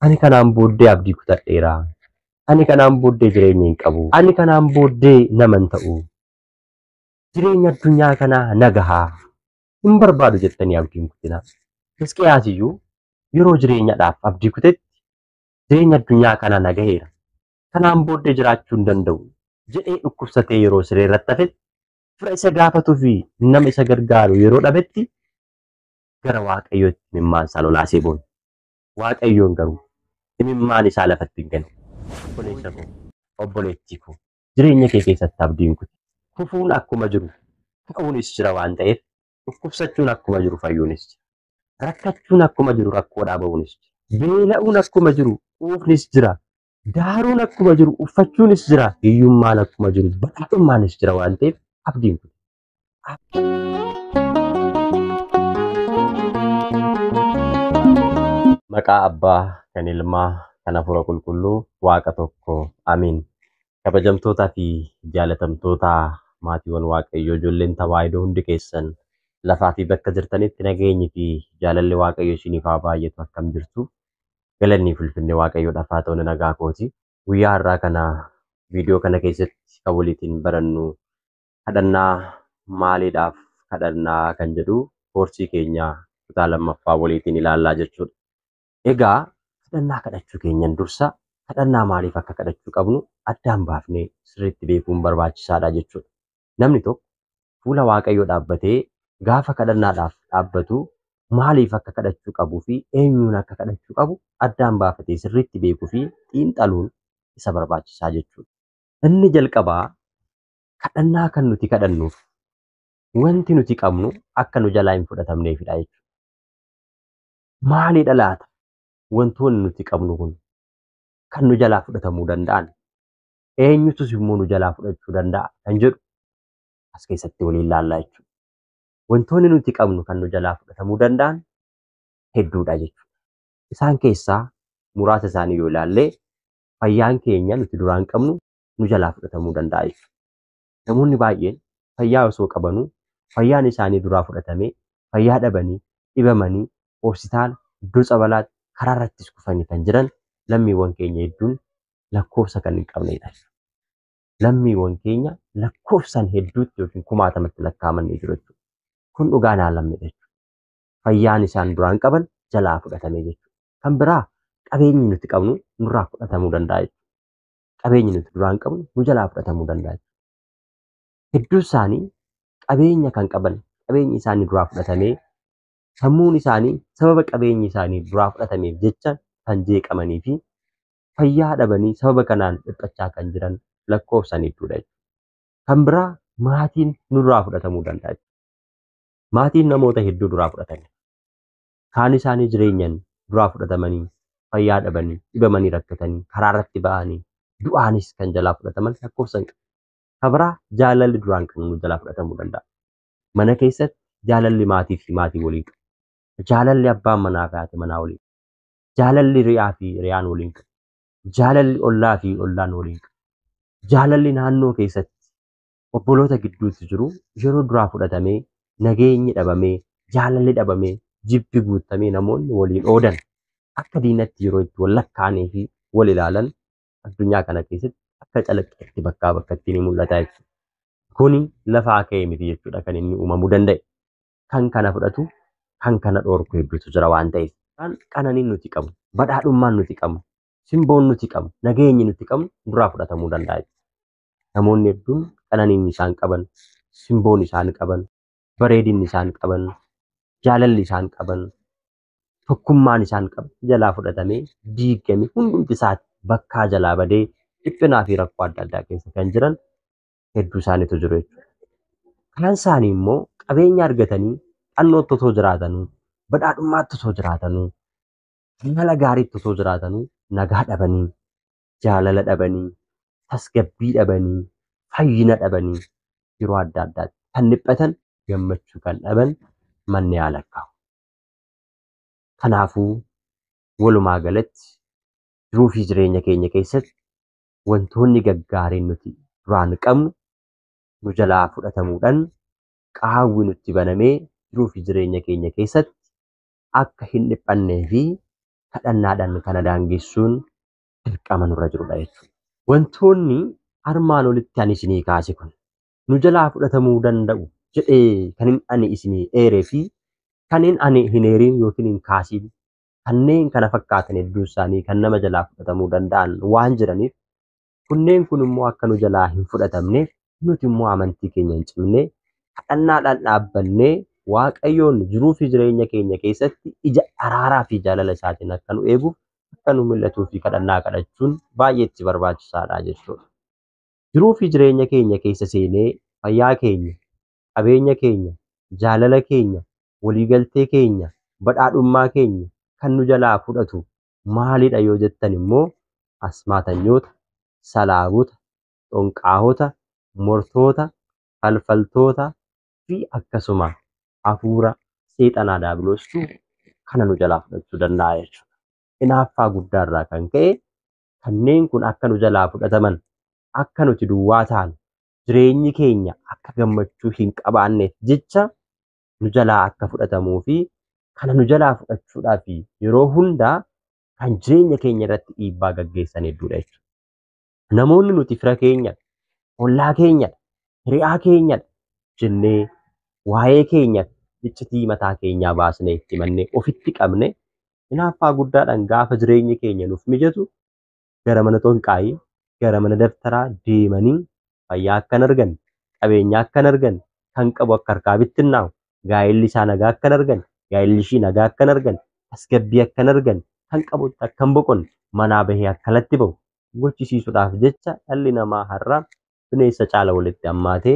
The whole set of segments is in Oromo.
Ani kanaan booddee abdii kutadheera. Ani kanaan booddee jireenya hin qabu. Ani kanaan booddee naman ta'u. Jireenya addunyaa kanaa nagahaa hin barbaadu jettanii abdiin kutina. Hisqiyaas iyyuu yeroo jireenyadhaaf abdii kutetti jireenya addunyaa kanaa nagaheera. Kanaan booddee jiraachuu hin danda'u jedhee dhukkubsatee yeroo siree irratti hafetti fira isa gaafatuu fi nama isa gargaaru yeroo dhabetti gara Waaqayyootti imimmaan isaa lolaasee boone. Waaqayyoon garuu imimmaan isaa lafatti hin gane. Obboleessa koo, obboleettii koo, jireenya kee keessatti abdiin kuti. Kufuun akkuma jiru ta'uunis jira waan ta'eef, dhukkubsachuun akkuma jiru fayyuunis jira. Rakkachuun akkuma jiru rakkoodhaa ba'uunis jira. Beela'uun akkuma jiru quufnis jira. Daaruun akkuma jiru uffachuunis jira. Hiyyummaan akkuma jiru badhaadhummaanis jira waan ta'eef abdiin kuti. Maqaa Abbaa, kan Ilmaa, kan Hafuura Qulqulluu, Waaqa tokko. Amiin. Kabajamtootaa fi jaalatamtoota maatiiwwan Waaqayyoo, ijoolleen tawaahidoo hundi keessan lafaa fi bakka jirtanitti nageenyi fi jaalalli Waaqayyoo isiniif haa baay'atu. Akkam jirtu? Galanni ulfinni Waaqayyoodhaaf haa ta'u nagaa kooti. Guyyaa har'aa kana viidiyoo kana keessatti kan waliin barannu kadhannaa maaliidhaaf kadhannaa kan jedhu koorsii keenya kutaa lammaffaa waliin ilaallaa jechuudha. Egaa kadhannaa kadhachuu keenyan dursa kadhannaa maaliif akka kadhachuu qabnu addaan baafnee sirriitti beekuun barbaachisaadha jechuudha. Namni tokko fuula Waaqayyoo dhaabbatee gaafa kadhannaadhaaf dhaabbatu maaliif akka kadhachuu qabuu fi eenyuun akka kadhachuu qabu addaan baafatee sirriitti beekuu fi xiinxaluun isa barbaachisaa jechuudha. Inni jalqabaa kadhannaa kan nuti kadhannuuf wanti nuti qabnu akka nu jalaa hin fudhatamneefidha jechuudha. Maalidha laata? Wantoonni nuti qabnu kun kan nu jalaa fudhatamuu danda'an eenyutus immoo nu jalaa fudhachuu danda'a kan jedhu as keessatti waliin ilaallaa jechuudha. Wantoonni nuti qabnu kan nu jalaa fudhatamuu danda'an hedduudha jechuudha. Isaan keessaa muraasa isaanii yoo ilaalle fayyaan keenya nuti duraan qabnu nu jalaa fudhatamuu danda'a jechuudha. Namoonni baay'een fayyaa osoo qabanuu fayyaan isaanii duraa fudhatamee fayyaa dhabanii dhibamanii hospitaala iddoo tsabalaatti karaa irrattis kufanii kan jiran lammiiwwan keenya hedduun lakkoofsa kan hin qabnedha. Lammiiwwan keenya lakkoofsaan hedduutti yookiin kumaatamatti lakkaa'amanii jiru jechuudha. Kun dhugaa naa lammiidha jechuudha. Fayyaan isaan duraan qaban jalaa fudhatamee jechuudha. Kan biraa qabeenyi nuti qabnu nurraa fudhatamuu danda'a jechuudha. Qabeenyi nuti duraan qabnu nu jalaa fudhatamuu danda'a jechuudha. Hedduu isaanii qabeenya kan qaban qabeenyi isaanii duraa fudhatamee sammuun isaanii sababa qabeenyi isaanii duraa fudhatameef jecha kan jeeqamanii fi fayyaa dhabanii sababa kanaan dhiphachaa kan jiran lakkoofsaan hedduudha jechuudha. Kan biraa maatiin nurraa fudhatamuu danda'a jechuudha. Maatiin namoota hedduu duraa fudhatame. Kaan isaanii jireenyaan duraa fudhatamanii fayyaa dhabanii dhibamanii rakkatanii karaa irratti ba'anii du'aanis kan jalaa fudhataman lakkoofsan qabu. Kan biraa jaalalli duraan kan nu jalaa fudhatamuu danda'a. Mana keessatti jaalalli maatii fi maatii waliin qabu. Jaalalli abbaan manaa fi haati manaa waliin qabu. Jaalalli ri'aa fi ri'aan waliin qabu. Jaalalli ollaa fi ollaan waliin qabu. Jaalalli naannoo keessatti obboloota gidduutti jiru yeroo duraa fudhatamee nageenyi dhabamee jaalalli dhabamee jibbi guutamee namoonni waliin oodan akka diinatti yeroo itti wal lakkaa'anii fi wal ilaalan addunyaa kana keessatti akka calaqqeetti bakkaa bakkatti ni mul'ata jechuudha. Kuni lafaa ka'ee miti jechuudha kan inni uumamuu danda'e. Kan kana fudhatu kan kana dhoorku hedduutu jira waan ta'eef. Kan qananiin nuti qabnu, badhaadhummaan nuti qabnu, simboon nuti qabnu, nageenyi nuti qabnu duraa fudhatamuu danda'a jechuudha. Namoonni hedduun qananiin isaan qaban, simboon isaan qaban, bareedinni isaan qaban, jaalalli isaan qaban, tokkummaan isaan qaban jalaa fudhatamee diigame hundumti isaatti bakkaa jalaa badee dhiphinaa fi rakkoo adda addaa keessa kan jiran hedduu isaaniitu jiru jechuudha. Kaan isaanii immoo qabeenya argatanii dhannootti osoo jiraatanuu, badhaadhummaatti osoo jiraatanuu, haala gaariitti osoo jiraatanuu nagaa dhabanii, jaalala dhabanii, tasgabbii dhabanii, fayyina dhabanii yeroo adda addaatti kan dhiphatan gammachuu kan dhaban manni haalakkaa'u. Kanaafuu walumaa galatti jiruu fi jireenya keenya keessatti wantoonni gaggaariin nuti duraan qabnu nu jalaa fudhatamuudhaan qaawwi nutti banamee jiruu fi jireenya keenya keessatti akka hin dhiphannee fi kadhannaadhaan kana daangessuun dirqama nurra jirudha jechuudha. Wantoonni armaan olitti ani isinii kaase kun nu jalaa fudhatamuu danda'u jedhee kan ani isinii eeree fi kanneen ani hin eeriin yookiin hin kaasiin kanneen kana fakkaatan hedduu isaanii kan nama jalaa fudhatamuu danda'an waan jiraniif kunneen kun immoo akka nu jalaa hin fudhatamneef nuti immoo amantii keenya hin cimne kadhannaadhaan dhaabbannee Waaqayyoon jiruu fi jireenya keenya keessatti ija araaraa fi jaalala isaatiin akka nu eeguuf akka nu mul'atuu fi kadhannaa kadhachuun baay'ee itti barbaachisaadha jechuudha. Jiruu fi jireenya keenya keessa seenee fayyaa keenya, qabeenya keenya, jaalala keenya, waliigaltee keenya, badhaadhummaa keenya kan nu jalaa fudhatu maalidha yoo jettan immoo asmaatanyoota, salaagota, xonqaahota, mortoota, falfaltoota fi akkasuma hafuura seexanaa daabiloostuu kana nu jalaa fudhachuu danda'a jechuudha. Hinaaffaa guddaarraa kan ka'e kanneen kun akka nu jalaa fudhataman akka nuti duwwaa ta'an jireenyi keenya akka gammachuu hin qabaanneef jecha nu jalaa akka fudhatamuu fi kana nu jalaa fudhachuudhaaf yeroo hundaa kan jireenya keenya irratti dhiibbaa gaggeessan hedduudha jechuudha. Namoonni nuti fira keenya, ollaa keenya, hiriyaa keenya jennee waa'ee keenya iccitii mataa keenyaa baasnee itti himannee ofitti qabne hinaaffaa guddaadhaan gaafa jireenyi keenya nuuf mijatu gara mana xonqaayii, gara mana dabtaraa deemanii fayyaa akkan argan, qabeenya akkan argan, kan qabu akka harkaa bittinnaa'u, gaa'elli isaa nagaa akkan argan, gaa'elli ishii nagaa akkan argan, tasgabbii akkan argan, kan qabutti akkan boqonne, manaa bahee akkalatti bahu gochisiisuudhaaf jecha dhalli namaa har'a bineensa caala walitti hammaatee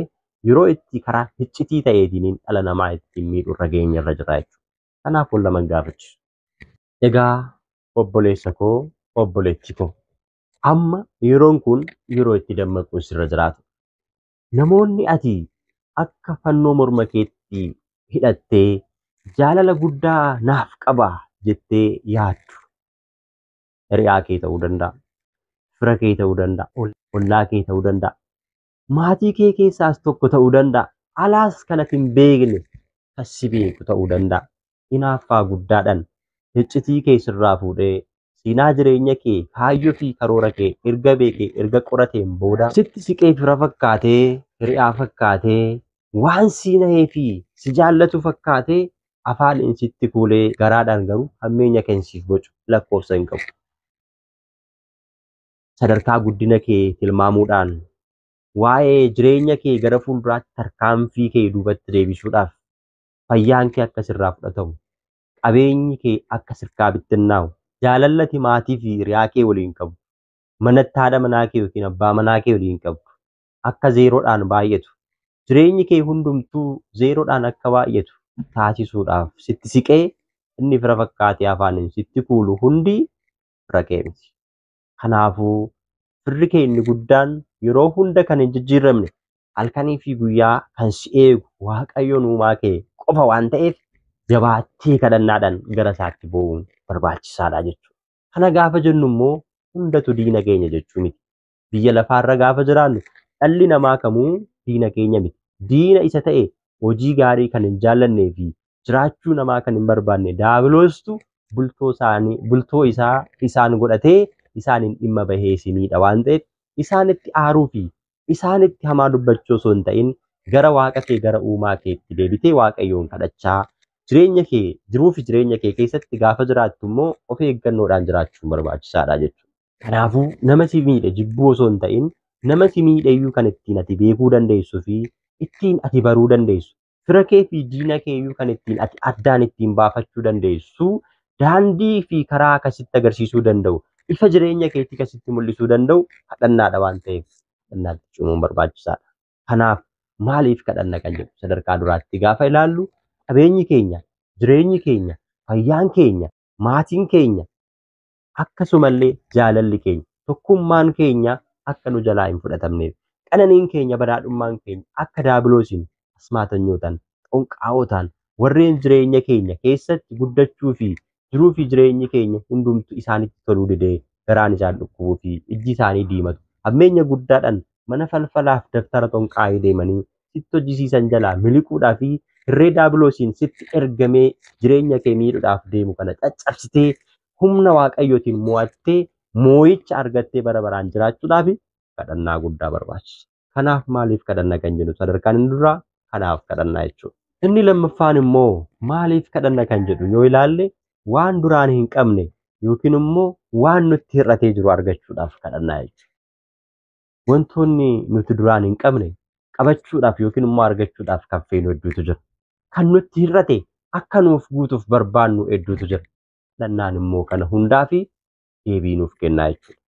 yeroo itti karaa iccitii ta'eetiin dhala namaa ittiin miidhu irra geenya irra jira jechuudha. Kanaaf wal lama gaafachiisu. Egaa obboleessa koo, obboleettii koo, amma yeroon kun yeroo itti dammaquun sirra jiraatu. Namoonni ati akka fannoo morma keetti hidhattee jaalala guddaa naaf qaba jettee yaaddu. Hiriyaa kee ta'uu danda'a, fira kee ta'uu danda'a, ollaa kee ta'uu danda'a. Maatii kee keessaas tokko ta'uu danda'a. Alaas kanatti hin beekne kan si beeku ta'uu danda'a. Hinaaffaa guddaadhaan iccitii kee sirraa fuudhee siinaa jireenya kee, kaayyoo fi karoora kee erga beekee, erga qorateen booda sitti siqee fira fakkaatee, hiriyaa fakkaatee, waan si nahee fi si jaallatu fakkaatee afaaniin sitti kuulee garaadhaan garuu hammeenya keensiif bocu lakkoofsa hin qabu. Sadarkaa guddina kee tilmaamuudhaan waa'ee jireenya kee gara fuulduraatti tarkaanfii kee duubatti deebisuudhaaf fayyaan kee akka sirraa fudhatamu, qabeenyi kee akka sirkaa bittinnaa'u, jaalallati maatii fi hiriyaa kee waliin qabu, manatti haadha manaa kee yookiin abbaa manaa kee waliin qabdu akka zeeroodhaan baay'atu, jireenyi kee hundumtuu zeeroodhaan akka baay'atu taasisuudhaaf sitti siqee inni fira fakkaatee afaaniin sitti kuulu hundi fira kee miti. Kanaafuu firri kee inni guddaan yeroo hunda kan hin jijjiiramne halkanii fi guyyaa kan si eegu Waaqayyoon uumaa kee qofa waan ta'eef jabaattee kadhannaadhaan gara isaatti bo'uun barbaachisaadha jechuudha. Kana gaafa jennu immoo hundatu diina keenya jechuu miti. Biyya lafaarra gaafa jiraannu dhalli namaa kamuu diina keenya miti. Diina isa ta'e hojii gaarii kan hin jaallannee fi jiraachuu namaa kan hin barbaanne daabiloostu bultoo isaa isaan godhatee isaaniin dhimma bahee isiniidha waan ta'eef isaanitti aaruu fi isaanitti hamaa dubbachuu osoo hin ta'in gara waaqa kee gara uumaa keetti deebitee Waaqayyoon kadhachaa jireenya kee jiruu fi jireenya kee keessatti gaafa jiraattu immoo of eeggannoodhaan jiraachuun barbaachisaadha jechuudha. Kanaafuu nama si miidhe jibbuu osoo hin ta'in nama si miidheyyuu kan ittiin ati beekuu dandeessuu fi ittiin ati baruu dandeessu. Fira kee fi diina keeyyuu kan ittiin ati addaan ittiin baafachuu dandeessu daandii fi karaa akkasitti agarsiisuu danda'u. Ifa jireenya keetti akkasitti mul'isuu danda'u kadhannaadha waan ta'eef kadhannaatti cimuun barbaachisaadha. Kanaaf maaliif kadhanna kan jedhu sadarkaa duraatti gaafa ilaallu qabeenyi keenya, jireenyi keenya, fayyaan keenya, maatiin keenya akkasumallee jaalalli keenya, tokkummaan keenya akka nu jalaa hin fudhatamneef qananiin keenya, badhaadhummaan keenya akka daabiloosiin asmaatanyootaan, xonqaa'otaan warreen jireenya keenya keessatti guddachuu fi jiruu fi jireenyi keenya hundumtu isaanitti toluu didee garaan isaan dhukkubuu fi ijji isaanii diimatu hammeenya guddaadhaan mana falfalaaf daftara xonqaa'ee deemanii sitti hojjisiisan jalaa miliquudhaa fi hirree daabiloosiin sitti ergamee jireenya kee miidhuudhaaf deemu kana caccabsitee humna waaqayyootiin mo'attee moo'icha argattee bara baraan jiraachuudhaaf kadhannaa guddaa barbaachisa. Kanaaf maaliif kadhanna kan jennu sadarkaan inni duraa kanaaf kadhannaa jechuudha. Inni lammaffaan immoo maaliif kadhanna kan jedhu yoo ilaalle waan duraan hin qabne yookiin immoo waan nutti hir'atee jiru argachuudhaaf kadhannaa jechuudha. Wantoonni nuti duraan hin qabne qabachuudhaaf yookiin immoo argachuudhaaf kan feenu hedduutu jira. Kan nutti hir'ate akka nuuf guutuuf barbaannu hedduutu jira. Kadhannaan immoo kana hundaa fi deebii nuuf kennaa jechuudha.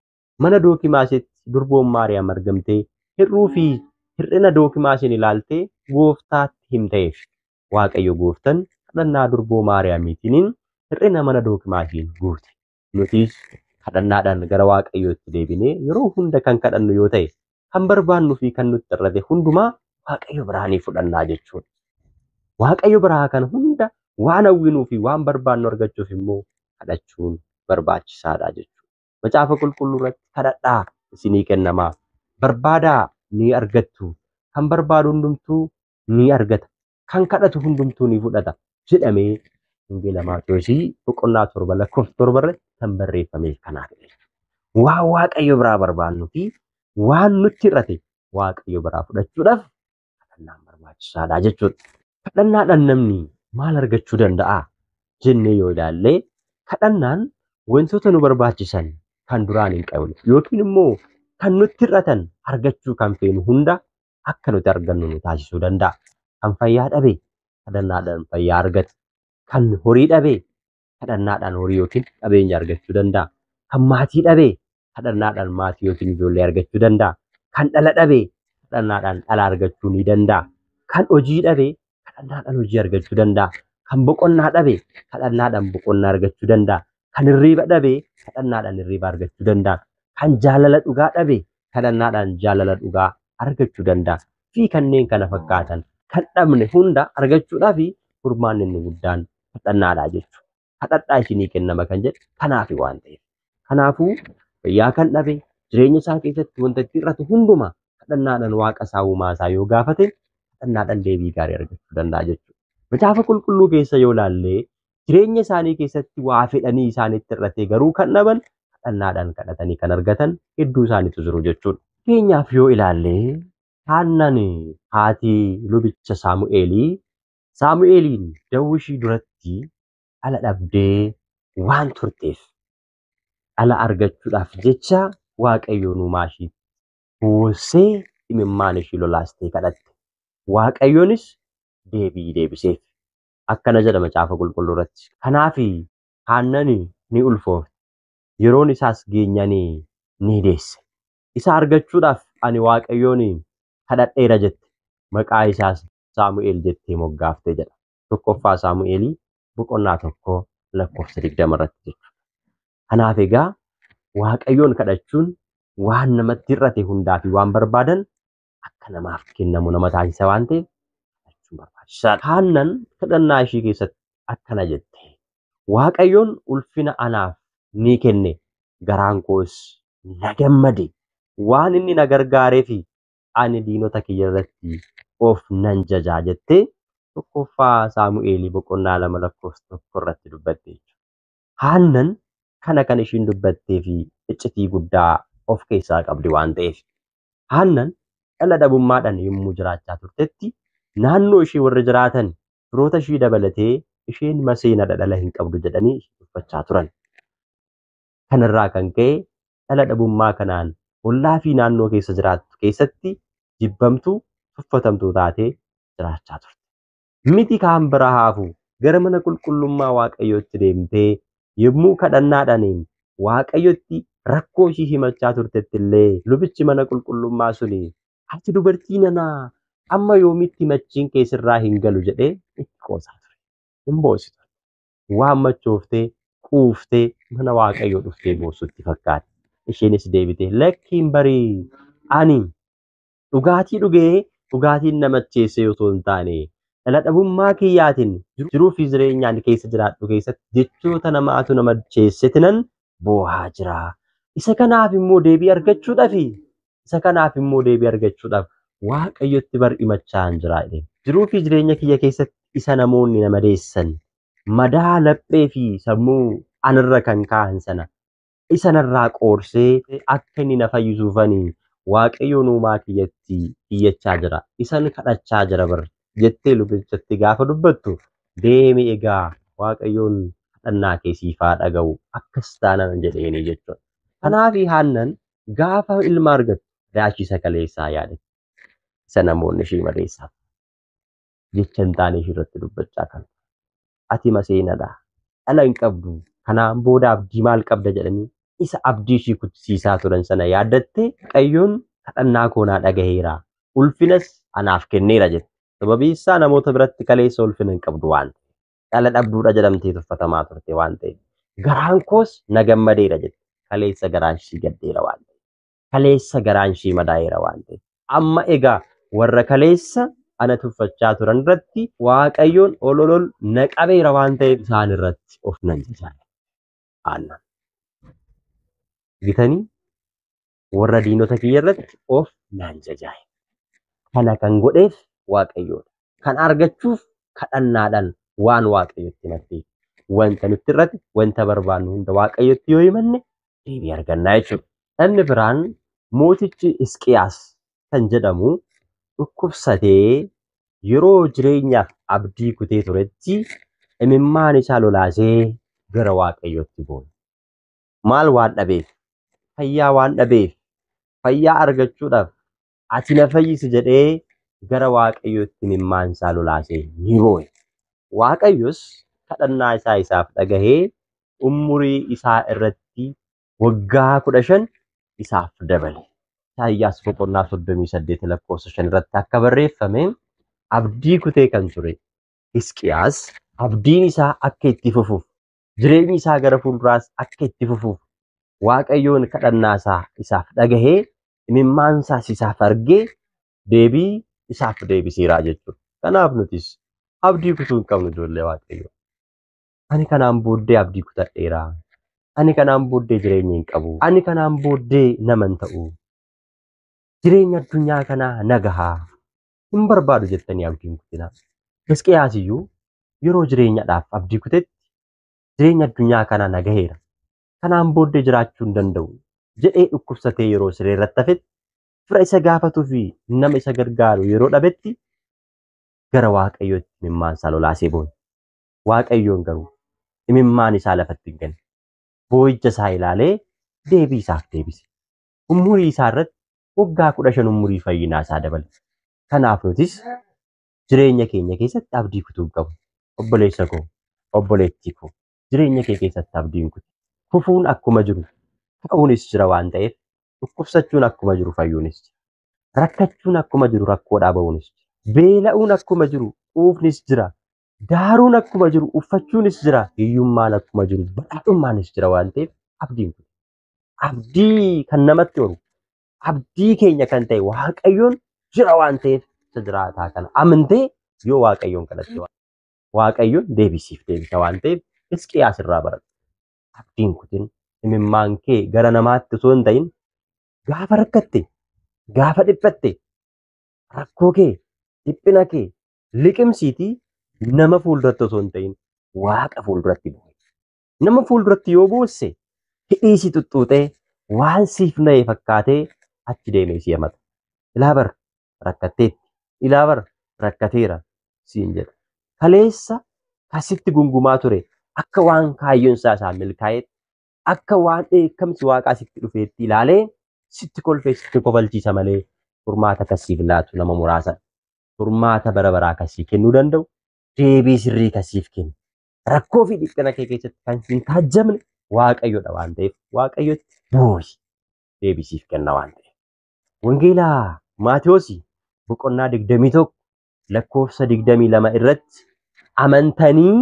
Mana Dookimaasitti durboon Maariyaam argamtee hir'uu fi hir'ina Dookimaasiin ilaaltee gooftaatti himteef Waaqayyo gooftan kadhannaa durboo Maariyaamiitiin hir'ina mana Dookimaasiin guute. Nutis kadhannaadhaan gara Waaqayyootti deebinee yeroo hunda kan kadhannu yoo ta'e kan barbaannuu fi kan nutti hir'ate hundumaa Waaqayyo biraa ni fudhannaa jechuudha. Waaqayyo biraa kan hunda waan hawwinuu fi waan barbaannu argachuuf immoo kadhachuun barbaachisaadha jechuudha. Macaafa qulqulluu irratti kadhadhaa isinii kennamaa. Barbaadaa ni argattu. Kan barbaadu hundumtuu ni argata. Kan kadhatu hundumtuu ni fudhata jedhamee Wangeela Maatewos boqonnaa 7:7 irratti kan barreeffame kanaaf. Waan Waaqayyo biraa barbaannuu fi waan nutti hir'ate Waaqayyo biraa fudhachuudhaaf kadhannaan barbaachisaadha jechuudha. Kadhannaadhaan namni maal argachuu danda'a jennee yoo ilaalle kadhannaan wantoota nu barbaachisan kan duraan hin qabne yookiin immoo kan nutti hir'atan argachuu kan feenu hunda akka nuti argannu nu taasisuu danda'a. Kan fayyaa dhabe kadhannaadhaan fayyaa argata. Kan horii dhabe kadhannaadhaan horii yookiin qabeenya argachuu danda'a. Kan maatii dhabe kadhannaadhaan maatii yookiin ijoollee argachuu danda'a. Kan dhala dhabe kadhannaadhaan dhala argachuu ni danda'a. Kan hojii dhabe kadhannaadhaan hojii argachuu danda'a. Kan boqonnaa dhabe kadhannaadhaan boqonnaa argachuu danda'a. Kan hirriiba dhabe kadhannaadhaan hirriiba argachuu danda'a. Kan jaalala dhugaa dhabe kadhannaadhaan jaalala dhugaa argachuu danda'a. Fi kanneen kana fakkaatan kan dhabne hunda argachuudhaaf furmaanni inni guddaan kadhannaadha jechuudha. Kadhadhaa isinii kennama kan jedhu kanaaf waan ta'eef. Kanaafuu fayyaa kan dhabe jireenya isaa keessatti wanta itti hir'atu hundumaa kadhannaadhaan waaqa isaa uumaa isaa yoo gaafate kadhannaadhaan deebii gaarii argachuu danda'a jechuudha. Macaafa qulqulluu keessa yoo ilaalle jireenya isaanii keessatti waa fedhanii isaanitti hir'ate garuu kan dhaban kadhannaadhaan kadhatanii kan argatan hedduu isaaniitu jiru jechuudha. Fakkeenyaaf yoo ilaalle Haannaan haati lubicha Saamu'eeliin Daawit duratti dhala dhabdee waan turteef dhala argachuudhaaf jecha Waaqayyoon uumaa ishii buusee imimmaan ishii lolaastee kadhatte. Waaqayyoonis deebii deebiseef. Akkana jedha macaafa qulqulluu irratti. Kanaaf Haannaan ni ulfoofte. Yeroon isaas geenyanii ni deesse. Isa argachuudhaaf ani Waaqayyoon kadhadheera jette. Maqaa isaas Saamu'eel jettee moggaafte jedha. Tokkoffaa Saamu'eelii boqonnaa 1:20 irratti jechuudha. Kanaaf egaa Waaqayyoon kadhachuun waan namatti hir'ate hundaa fi waan barbaadan akka namaaf kennamu nama taasisa waan ta'eef kadhachuun barbaachisaadha. Haannaan kadhannaa ishii keessatti akkana jette. Waaqayyoon ulfina anaaf ni kenne garaan koos na gammade waan inni na gargaareef ani diinota kiyya irratti of nan jajaa jettee tokkoffaa Saamu'eelii boqonnaa 2:1 irratti dubbatte jechuudha. Haannaan kana kan ishiin dubbattee fi iccitii guddaa of keessaa qabdi waan ta'eef. Haannaan dhala dhabummaadhaan yommuu jiraachaa turtetti naannoo ishee warra jiraatan firoota ishii dabalatee isheen maseena dhala hin qabdu jedhanii dubbachaa turan. Kanarraa kan ka'e dhala dhabummaa kanaan ollaa fi naannoo keessa jiraattu keessatti jibbamtuu tuffatamtuu taatee jiraachaa turte. Miti kaan bira haafu gara mana qulqullummaa Waaqayyootti deemtee yommuu kadhannaadhaan Waaqayyotti rakkoo ishii himachaa turtetti illee lubichi mana qulqullummaa suni ati dubartii nanaa amma yoomitti machiin keessirraa hin galu jedhee itti qoosaa ture. Hin boositu. Waan machooftee quuftee mana Waaqayyoo dhuftee boossutti fakkaate. Isheenis deebitee lakkiin barii ani dhugaatii dhugee dhugaatiin nama macheesse osoo hin taane dhala dhabummaa kiyyaatiin jiruu fi jireenyaan keessa jiraadhu keessatti jechoota namaatu nama macheessetinan boohaa jira. Isa kanaaf immoo deebii argachuudhaaf Waaqayyotti himachaan jira jedhee. Jiruu fi jireenya kiyya keessatti isa namoonni nama deessan madaa laphee fi sammuu anarra kan kaa'an sana isanarraa qoorsee akka inni na fayyisuufanii waaqayyoon uumaa kiyyatti iyyachaa jira. Isan kadhachaa jira bar jettee lubichatti gaafa dubbattu deemi egaa waaqayyoon kadhannaa kee siifaa dhaga'u akkas taanaan jedheeni jechuudha. Kanaafi haannan gaafa ilma argattu daachisa kaleessaa yaadatti. Isa namoonni ishee madeessaaf jecha hin taane ishirratti dubbachaa kan. Ati maseenadha. Dhala hin qabdu. Kanaan booda abdii maal qabda jedhanii isa abdii ishii kuchisiisaa turan sana yaadattee Waaqayyoon kadhannaa koo naa dhagaheera. Ulfinas anaaf kenneera jette. Sababii isaa namoota biratti kaleessa ulfina hin qabdu waan ta'eef. Dhala dhabduudha jedhamtee tuffatamaa turte waan ta'eef. Garaan koos na gammadeera jette. Kaleessa garaan ishii gaddeera waan ta'eef. Kaleessa garaan ishii madaa'eera waan ta'eef. Amma egaa warra kaleessa ana tuffachaa turan irratti Waaqayyoon ololol na qabeera waan ta'eef isaan irratti of nan jajaale. Aannan. Gitanii warra diinota kiyya irratti of nan jajaale. Kana kan godheef Waaqayyoodha. Kan argachuuf kadhannaadhaan waan Waaqayyotti himatti wanta nutti irratti wanta barbaannu hunda Waaqayyotti yoo himanne deebii argannaa jechuudha. Inni biraan mootichi Hisqiyaas kan jedhamu dhukkubsatee yeroo jireenyaaf abdii kutee turetti imimmaan isaa lolaasee gara Waaqayyootti boone. Maal waan dhabeef? Fayyaa waan dhabeef. Fayyaa argachuudhaaf ati na fayyisi jedhee gara Waaqayyootti imimmaan isaa lolaasee ni boo'e. Waaqayyos kadhannaa isaa isaaf dhagahee umurii isaa irratti waggaa 15 isaaf dabale. Isaayyaas boqonnaa 38 lakkoofsa 5 irratti akka barreeffame abdii kutee kan ture Hisqiyaas abdiin isaa akka itti fufuuf jireenyi isaa gara fuulduraas akka itti fufuuf Waaqayyoon kadhannaa isaa isaaf dhagahee imimmaan isaaf argee deebii isaaf deebiseera jechuudha. Kanaaf nutis abdii kutuu hin qabnu ijoollee Waaqayyoo. Ani kanaan booddee abdii kutadheera. Ani kanaan booddee jireenya hin qabu. Ani kanaan booddee nama hin ta'u. Jireenya addunyaa kanaa nagahaa hin barbaadu jettanii abdii hin kutinaa. Hisqiyaas iyyuu yeroo jireenyaadhaaf abdii kutetti jireenya addunyaa kanaa nagaheera. Kanaan booddee jiraachuu hin danda'u jedhee dhukkubsatee yeroo siree irratti hafetti fira isa gaafatuu fi nama isa gargaaru yeroo dhabetti gara Waaqayyootti imimmaan isaa lolaasee boone. Waaqayyoon garuu imimmaan isaa lafatti hin ganne. Boo'icha isaa ilaalee deebii isaaf deebise. Umurii isaa irratti waggaa 15 umurii fayyinaa isaa dabale. Kanaaf nutis jireenya keenya keessatti abdii kutuu hin qabu. Obboleessa koo, obboleettii koo, jireenya kee keessatti abdii hin kutu. Fufuun akkuma jiru ta'uunis jira waan ta'eef dhukkubsachuun akkuma jiru fayyuunis jira. Rakkachuun akkuma jiru rakkoodhaa ba'uunis jira. Beela'uun akkuma jiru quufnis jira. Daaruun akkuma jiru uffachuunis jira. Hiyyummaan akkuma jiru badhaadhummaanis jira waan ta'eef abdii hin kutu. Abdii kan namatti horu. Abdii keenya kan ta'e Waaqayyoon jira waan ta'eef isa jiraataa kana amantee yoo Waaqayyoon kadhatte Waaqayyoon deebisiif deebisa waan ta'eef Hisqiyaas irraa barate. Abdiin kutin imimmaan kee gara namaatti osoo hin ta'in gaafa rakkatte, gaafa dhiphatte, rakkoo kee, dhiphina kee liqimsiitii nama fuulduratti osoo hin ta'in Waaqa fuulduratti bu'e. Nama fuulduratti yoo boosse hidhii si tuttuutee waan siif na'e fakkaatee achi deemee si hamata. Ilaa bar rakkatteetti. Ilaa bar rakkateera siin jedha. Kaleessa kasitti gungumaa ture akka waan kaayyoon isaa milkaa'etti akka waan dheekkamsi Waaqaa sitti dhufeetti ilaalee sitti kolfee sitti kofalchiisa malee furmaata kasiif laatu nama muraasa. Furmaata bara baraa kasii kennuu danda'u deebii sirrii kasiif kennu. Rakkoo fi dhiphina kee keessatti kan hin taajjamne Waaqayyoodha waan ta'eef Waaqayyotti boo'i deebisiif kenna waan ta'eef. Wangeelaa Maatiyoosi boqonnaa 21 lakkoofsa 22 irratti amantanii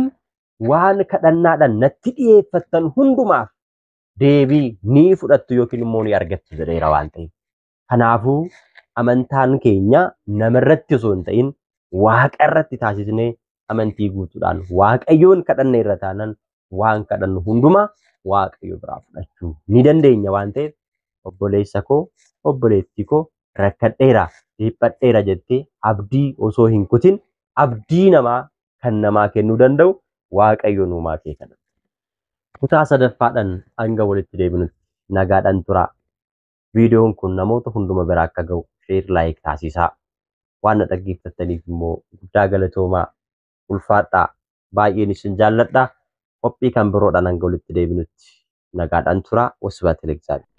waan kadhannaadhaan natti dhiyeeffattan hundumaaf deebii ni fudhattu yookiin immoo ni argattu jedheera waan ta'eef. Kanaafuu amantaan keenya namarratti osoo hin ta'in Waaqa irratti taasisnee amantii guutuudhaan Waaqayyoon kadhanne irra taanaan waan kadhannu hundumaa Waaqayyo biraa fudhachuu ni dandeenya waan ta'eef obboleessa koo, obboleettii koo rakkadheera, dhiphadheera jettee abdii osoo hin kutin abdii namaa kan namaa kennuu danda'u Waaqayyoon uumaa kee kadhadhu. kutaa sadaffaadhaan hanga walitti deebinutti nagaadhaan turaa. Viidiyoon kun namoota hunduma bira akka ga'u sheer laayik taasisaa. Waan na dhaggeeffattaniif immoo guddaa galatoomaa. Ulfaadhaa. Baay'een isin jaalladha. Qophii kan biroodhaan hanga walitti deebinutti nagaadhaan turaa. Wasbaate Legzaabeer.